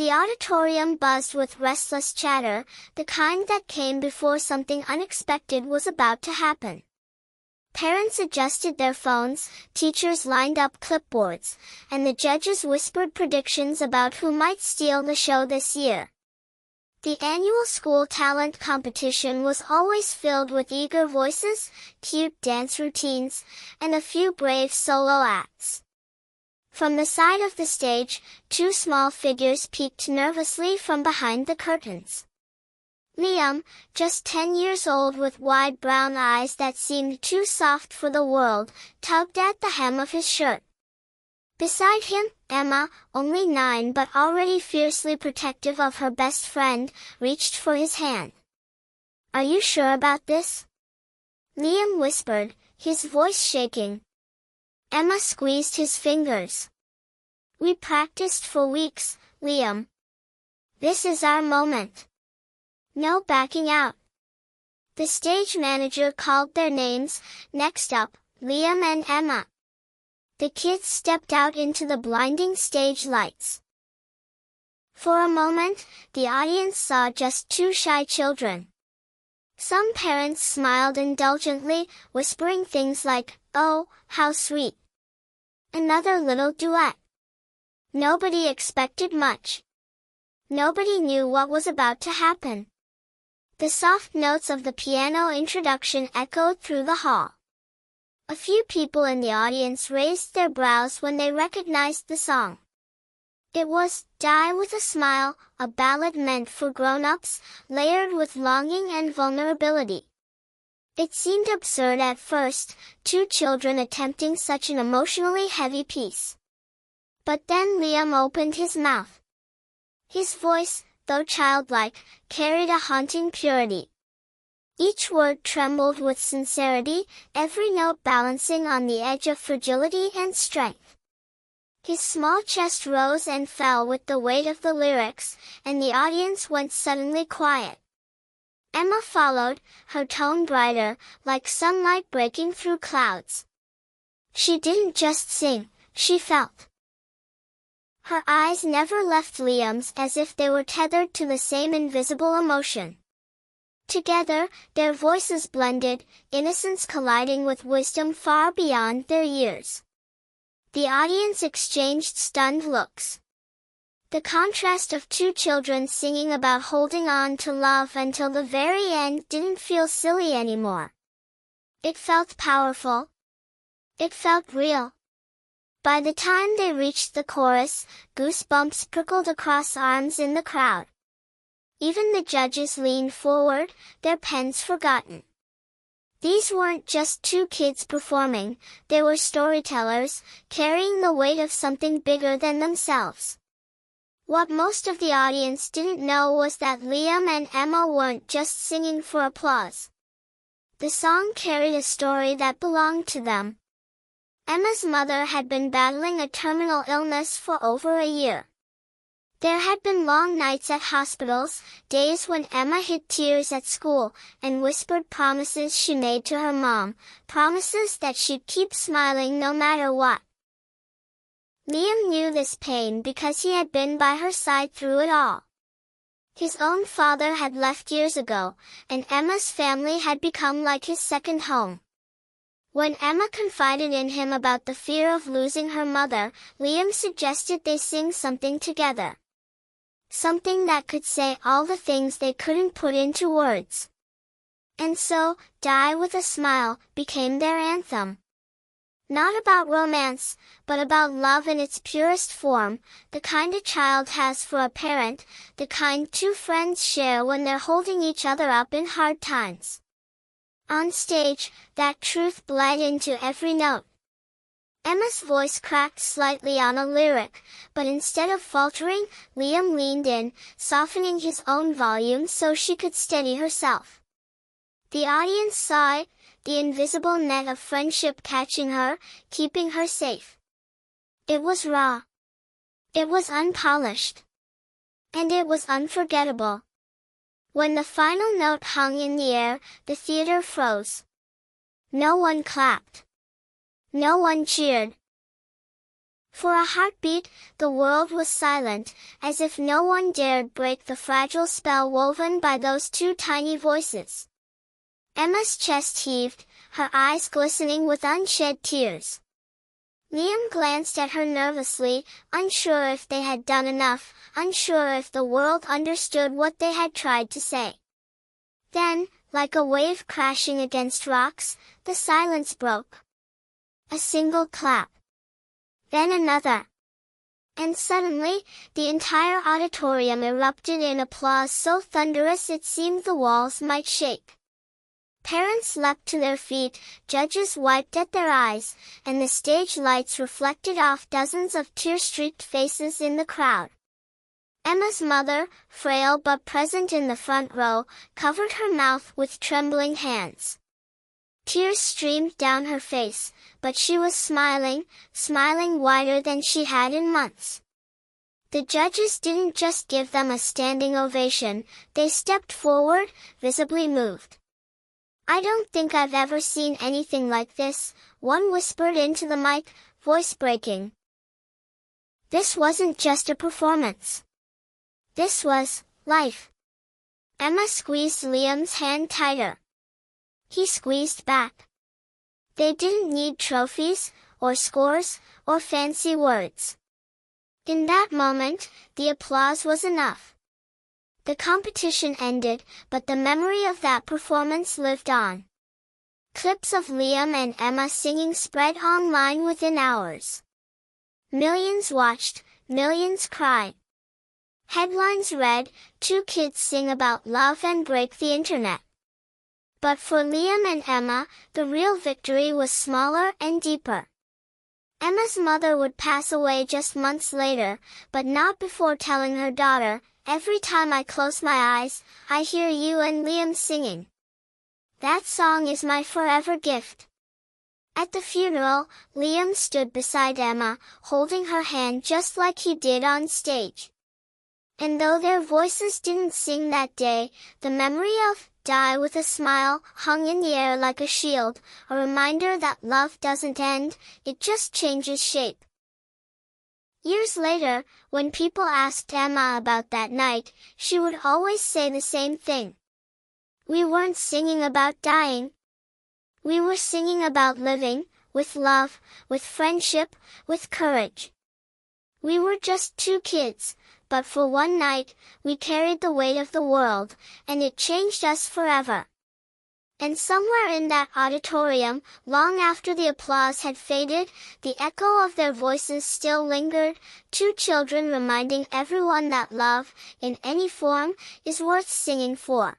The auditorium buzzed with restless chatter, the kind that came before something unexpected was about to happen. Parents adjusted their phones, teachers lined up clipboards, and the judges whispered predictions about who might steal the show this year. The annual school talent competition was always filled with eager voices, cute dance routines, and a few brave solo acts. From the side of the stage, two small figures peeked nervously from behind the curtains. Liam, just 10 years old with wide brown eyes that seemed too soft for the world, tugged at the hem of his shirt. Beside him, Emma, only 9 but already fiercely protective of her best friend, reached for his hand. "Are you sure about this?" Liam whispered, his voice shaking. Emma squeezed his fingers. "We practiced for weeks, Liam. This is our moment. No backing out." The stage manager called their names, next up, Liam and Emma. The kids stepped out into the blinding stage lights. For a moment, the audience saw just two shy children. Some parents smiled indulgently, whispering things like, "Oh, how sweet." Another little duet. Nobody expected much. Nobody knew what was about to happen. The soft notes of the piano introduction echoed through the hall. A few people in the audience raised their brows when they recognized the song. It was "Die with a Smile," a ballad meant for grown-ups, layered with longing and vulnerability. It seemed absurd at first, two children attempting such an emotionally heavy piece. But then Liam opened his mouth. His voice, though childlike, carried a haunting purity. Each word trembled with sincerity, every note balancing on the edge of fragility and strength. His small chest rose and fell with the weight of the lyrics, and the audience went suddenly quiet. Emma followed, her tone brighter, like sunlight breaking through clouds. She didn't just sing, she felt. Her eyes never left Liam's, as if they were tethered to the same invisible emotion. Together, their voices blended, innocence colliding with wisdom far beyond their years. The audience exchanged stunned looks. The contrast of two children singing about holding on to love until the very end didn't feel silly anymore. It felt powerful. It felt real. By the time they reached the chorus, goosebumps prickled across arms in the crowd. Even the judges leaned forward, their pens forgotten. These weren't just two kids performing, they were storytellers, carrying the weight of something bigger than themselves. What most of the audience didn't know was that Liam and Emma weren't just singing for applause. The song carried a story that belonged to them. Emma's mother had been battling a terminal illness for over a year. There had been long nights at hospitals, days when Emma hid tears at school, and whispered promises she made to her mom, promises that she'd keep smiling no matter what. Liam knew this pain because he had been by her side through it all. His own father had left years ago, and Emma's family had become like his second home. When Emma confided in him about the fear of losing her mother, Liam suggested they sing something together. Something that could say all the things they couldn't put into words. And so, "Die with a Smile" became their anthem. Not about romance, but about love in its purest form, the kind a child has for a parent, the kind two friends share when they're holding each other up in hard times. On stage, that truth bled into every note. Emma's voice cracked slightly on a lyric, but instead of faltering, Liam leaned in, softening his own volume so she could steady herself. The audience saw it, the invisible net of friendship catching her, keeping her safe. It was raw. It was unpolished. And it was unforgettable. When the final note hung in the air, the theater froze. No one clapped. No one cheered. For a heartbeat, the world was silent, as if no one dared break the fragile spell woven by those two tiny voices. Emma's chest heaved, her eyes glistening with unshed tears. Liam glanced at her nervously, unsure if they had done enough, unsure if the world understood what they had tried to say. Then, like a wave crashing against rocks, the silence broke. A single clap. Then another. And suddenly, the entire auditorium erupted in applause so thunderous it seemed the walls might shake. Parents leapt to their feet, judges wiped at their eyes, and the stage lights reflected off dozens of tear-streaked faces in the crowd. Emma's mother, frail but present in the front row, covered her mouth with trembling hands. Tears streamed down her face, but she was smiling, smiling wider than she had in months. The judges didn't just give them a standing ovation, they stepped forward, visibly moved. "I don't think I've ever seen anything like this," one whispered into the mic, voice breaking. This wasn't just a performance. This was life. Emma squeezed Liam's hand tighter. He squeezed back. They didn't need trophies, or scores, or fancy words. In that moment, the applause was enough. The competition ended, but the memory of that performance lived on. Clips of Liam and Emma singing spread online within hours. Millions watched, millions cried. Headlines read, "Two kids sing about love and break the internet." But for Liam and Emma, the real victory was smaller and deeper. Emma's mother would pass away just months later, but not before telling her daughter, "Every time I close my eyes, I hear you and Liam singing. That song is my forever gift." At the funeral, Liam stood beside Emma, holding her hand just like he did on stage. And though their voices didn't sing that day, the memory of "Die with a Smile" hung in the air like a shield, a reminder that love doesn't end, it just changes shape. Years later, when people asked Emma about that night, she would always say the same thing. "We weren't singing about dying. We were singing about living, with love, with friendship, with courage. We were just two kids, but for one night, we carried the weight of the world, and it changed us forever." And somewhere in that auditorium, long after the applause had faded, the echo of their voices still lingered, two children reminding everyone that love, in any form, is worth singing for.